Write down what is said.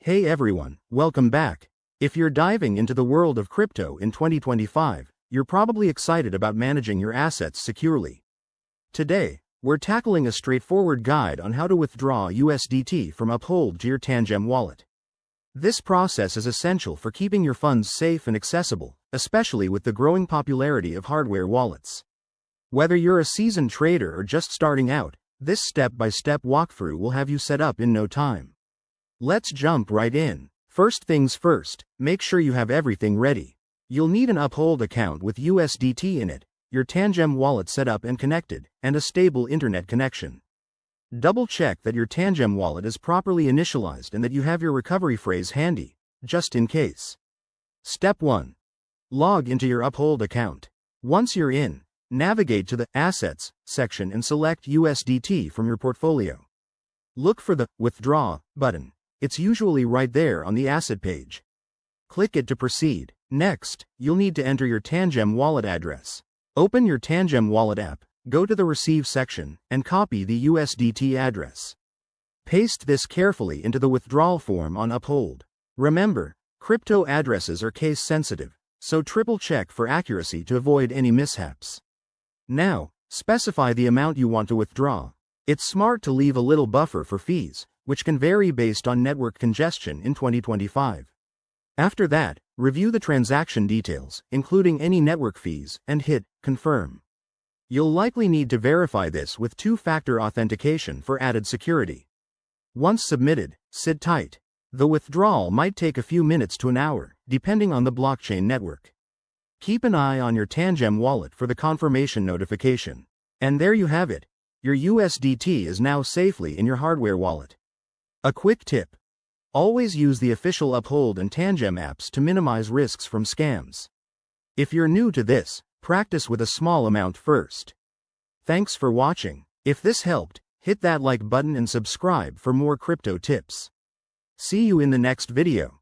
Hey everyone, welcome back. If you're diving into the world of crypto in 2025, you're probably excited about managing your assets securely. Today, we're tackling a straightforward guide on how to withdraw USDT from Uphold to your Tangem wallet. This process is essential for keeping your funds safe and accessible, especially with the growing popularity of hardware wallets. Whether you're a seasoned trader or just starting out, this step-by-step walkthrough will have you set up in no time. Let's jump right in. First things first, make sure you have everything ready. You'll need an Uphold account with USDT in it, your Tangem wallet set up and connected, and a stable internet connection. Double-check that your Tangem wallet is properly initialized and that you have your recovery phrase handy, just in case. Step 1. Log into your Uphold account. Once you're in, navigate to the Assets section and select USDT from your portfolio. Look for the Withdraw button. It's usually right there on the asset page. Click it to proceed. Next, you'll need to enter your Tangem wallet address. Open your Tangem wallet app, go to the Receive section, and copy the USDT address. Paste this carefully into the withdrawal form on Uphold. Remember, crypto addresses are case sensitive, so triple check for accuracy to avoid any mishaps. Now, specify the amount you want to withdraw. It's smart to leave a little buffer for fees, which can vary based on network congestion in 2025. After that, review the transaction details, including any network fees, and hit Confirm. You'll likely need to verify this with two-factor authentication for added security. Once submitted, sit tight. The withdrawal might take a few minutes to an hour, depending on the blockchain network. Keep an eye on your Tangem wallet for the confirmation notification. And there you have it. Your USDT is now safely in your hardware wallet. A quick tip. Always use the official Uphold and Tangem apps to minimize risks from scams. If you're new to this, practice with a small amount first. Thanks for watching. If this helped, hit that like button and subscribe for more crypto tips. See you in the next video.